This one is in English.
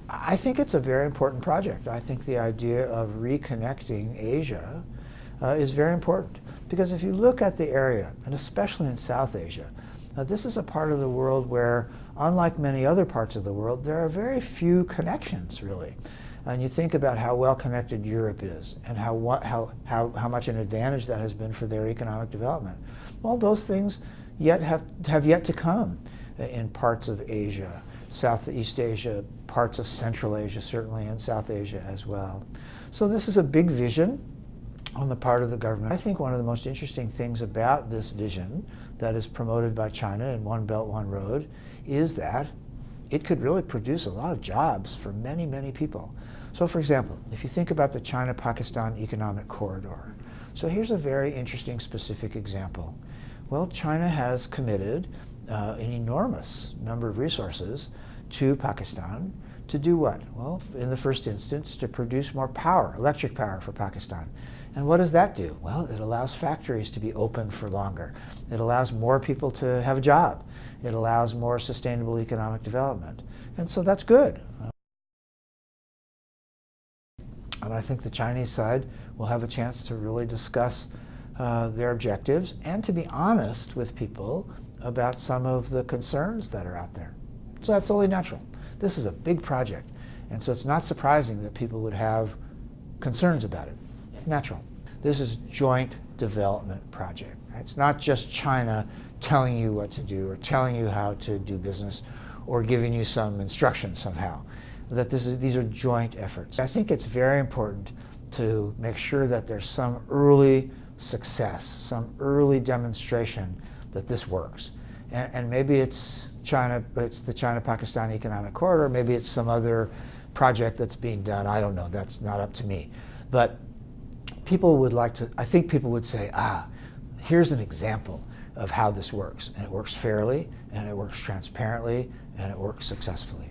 I think it's a very important project. I think the idea of reconnecting Asia is very important. Because if you look at the area, and especially in South Asia, this is a part of the world where, unlike many other parts of the world, there are very few connections, really. And you think about how well connected Europe is and how much an advantage that has been for their economic development. Well, those things have yet to come in parts of Asia, Southeast Asia, parts of Central Asia, certainly, and South Asia as well. So this is a big vision on the part of the government. I think one of the most interesting things about this vision that is promoted by China in One Belt, One Road is that it could really produce a lot of jobs for many, many people. So for example, if you think about the China-Pakistan Economic Corridor, so here's a very interesting specific example. Well, China has committed an enormous number of resources to Pakistan to do what? Well, in the first instance, to produce more power, electric power for Pakistan. And what does that do? Well, it allows factories to be open for longer. It allows more people to have a job. It allows more sustainable economic development. And so that's good. And I think the Chinese side will have a chance to really discuss their objectives and to be honest with people about some of the concerns that are out there. So that's only natural. This is a big project, and so it's not surprising that people would have concerns about it. It's natural. This is a joint development project. It's not just China telling you what to do or telling you how to do business or giving you some instructions somehow. That these are joint efforts. I think it's very important to make sure that there's some early success, some early demonstration that this works. And maybe it's the China-Pakistan Economic Corridor, maybe it's some other project that's being done. I don't know, that's not up to me. But people would like to, I think people would say, here's an example of how this works. And it works fairly, and it works transparently, and it works successfully.